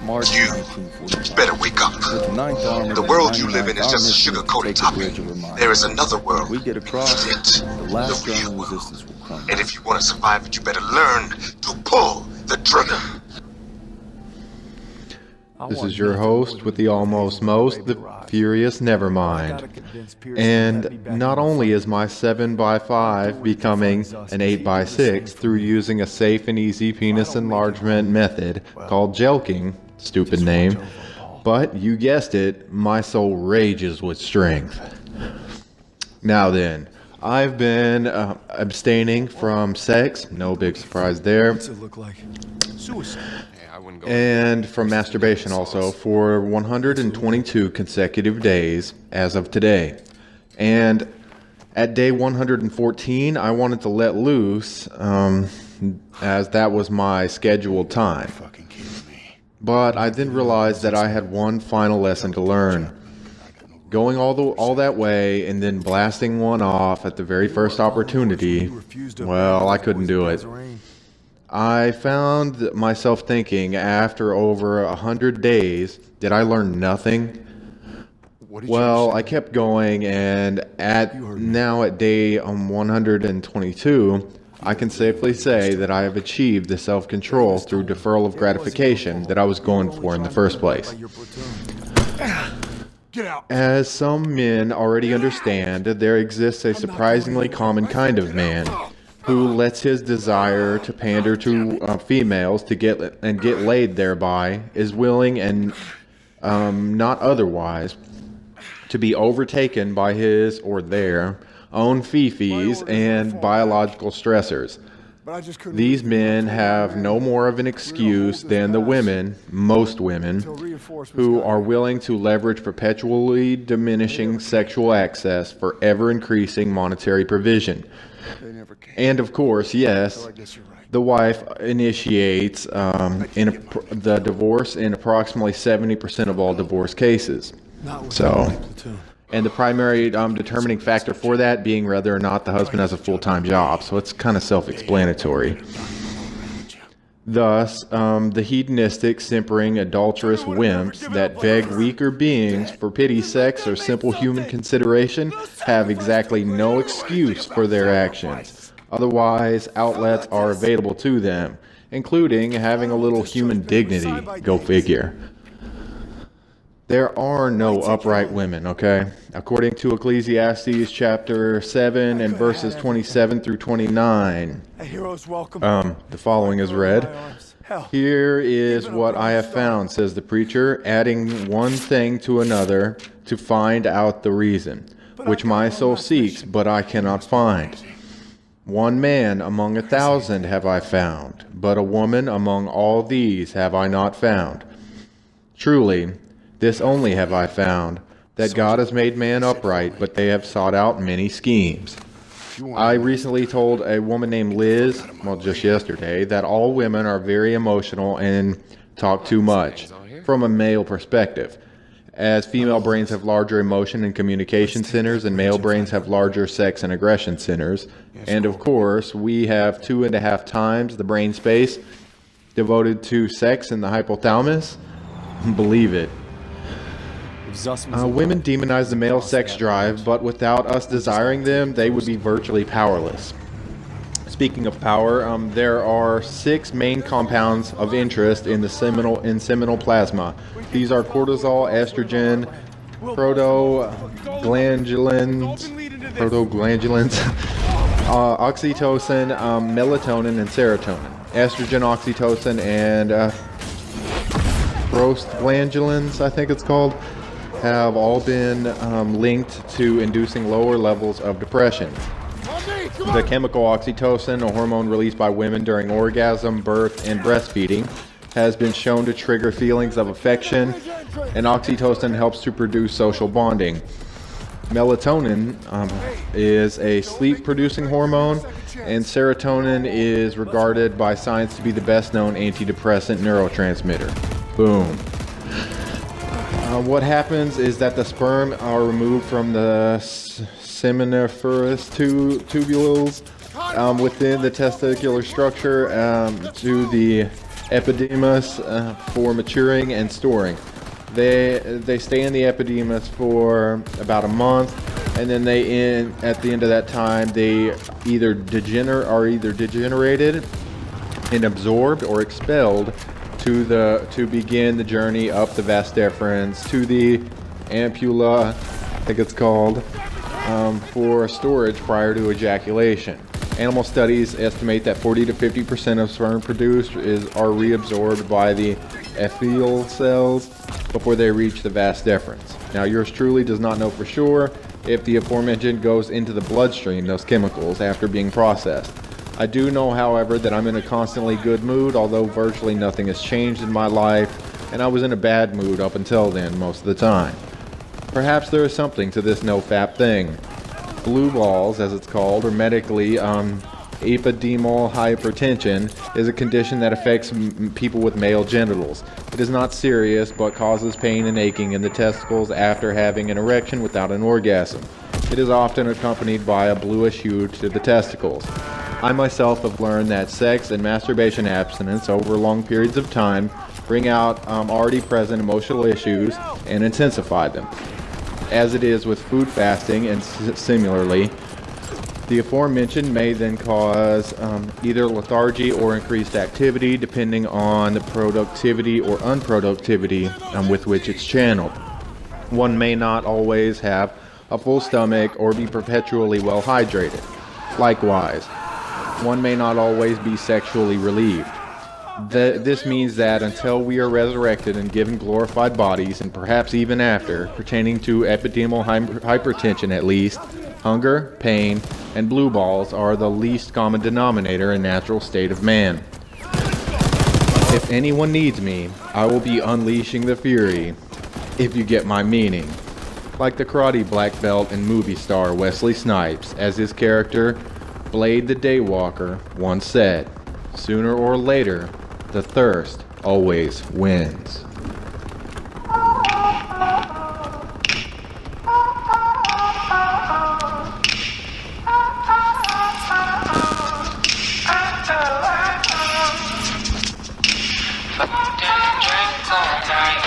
You better wake up. The world you live in is just a sugar-coated topping. There is another world. It, the real world. And if you want to survive it, you better learn to pull the trigger. This is your host with the almost most, the furious Nevermind. And not only is my 7x5 becoming an 8x6 through using a safe and easy penis enlargement method called jelking, stupid name, but you guessed it, my soul rages with strength. Now then, I've been abstaining from sex, no big surprise there, and from masturbation also for 122 consecutive days as of today. And at day 114, I wanted to let loose, as that was my scheduled time. But I then realized that I had one final lesson to learn. Going all that way and then blasting one off at the very first opportunity, well, I couldn't do it. I found myself thinking, after over 100 days, did I learn nothing? Well, I kept going, and now at day 122, I can safely say that I have achieved the self-control through deferral of gratification that I was going for in the first place. As some men already understand, there exists a surprisingly common kind of man who lets his desire to pander to females to get laid thereby is willing and not otherwise to be overtaken by his or their own fifis and biological stressors. These men have no more of an excuse than the women, most women, who are willing to leverage perpetually diminishing sexual access for ever-increasing monetary provision. And of course, yes, the wife initiates the divorce in approximately 70% of all divorce cases. And the primary determining factor for that being whether or not the husband has a full-time job. So it's kind of self-explanatory. Thus, the hedonistic, simpering, adulterous wimps that beg weaker beings for pity, sex, or simple human consideration have exactly no excuse for their actions. Otherwise, outlets are available to them, including having a little human dignity. Go figure. There are no upright women, okay? According to Ecclesiastes chapter 7 and verses 27 through 29, the following is read. Here is what I have found, says the preacher, adding one thing to another to find out the reason, which my soul seeks, but I cannot find. One man among 1,000 have I found, but a woman among all these have I not found. Truly, this only have I found, that God has made man upright, but they have sought out many schemes. I recently told a woman named Liz, well, just yesterday, that all women are very emotional and talk too much, from a male perspective, as female brains have larger emotion and communication centers, and male brains have larger sex and aggression centers. And of course, we have 2.5 times the brain space devoted to sex in the hypothalamus. Believe it. Women demonize the male sex drive, but without us desiring them, they would be virtually powerless. Speaking of power, there are 6 main compounds of interest in the seminal plasma. These are cortisol, estrogen, prostaglandins, oxytocin, melatonin, and serotonin. Estrogen, oxytocin, and prostaglandins, I think it's called, have all been linked to inducing lower levels of depression. The chemical oxytocin, a hormone released by women during orgasm, birth, and breastfeeding, has been shown to trigger feelings of affection, and oxytocin helps to produce social bonding. Melatonin is a sleep-producing hormone, and serotonin is regarded by science to be the best-known antidepressant neurotransmitter. Boom. What happens is that the sperm are removed from the seminiferous tubules within the testicular structure to the epidemus for maturing and storing. They stay in the epidemus for about a month, and then at the end of that time they either degenerated and absorbed or expelled to begin the journey up the vas deferens to the ampulla, I think it's called, for storage prior to ejaculation. Animal studies estimate that 40 to 50% of sperm produced are reabsorbed by the epithelial cells before they reach the vas deferens. Now, yours truly does not know for sure if the aforementioned goes into the bloodstream, those chemicals, after being processed. I do know, however, that I'm in a constantly good mood, although virtually nothing has changed in my life, and I was in a bad mood up until then most of the time. Perhaps there is something to this NoFap thing. Blue balls, as it's called, or medically, epididymal hypertension, is a condition that affects people with male genitals. It is not serious, but causes pain and aching in the testicles after having an erection without an orgasm. It is often accompanied by a bluish hue to the testicles. I myself have learned that sex and masturbation abstinence over long periods of time bring out already present emotional issues and intensify them. As it is with food fasting, and similarly, the aforementioned may then cause either lethargy or increased activity depending on the productivity or unproductivity with which it's channeled. One may not always have a full stomach or be perpetually well hydrated. Likewise, one may not always be sexually relieved. This means that until we are resurrected and given glorified bodies, and perhaps even after, pertaining to epididymal hypertension at least, hunger, pain, and blue balls are the least common denominator in natural state of man. If anyone needs me, I will be unleashing the fury, if you get my meaning. Like the karate black belt and movie star Wesley Snipes, as his character, Blade the Daywalker, once said, "Sooner or later, the thirst always wins." Drink all night.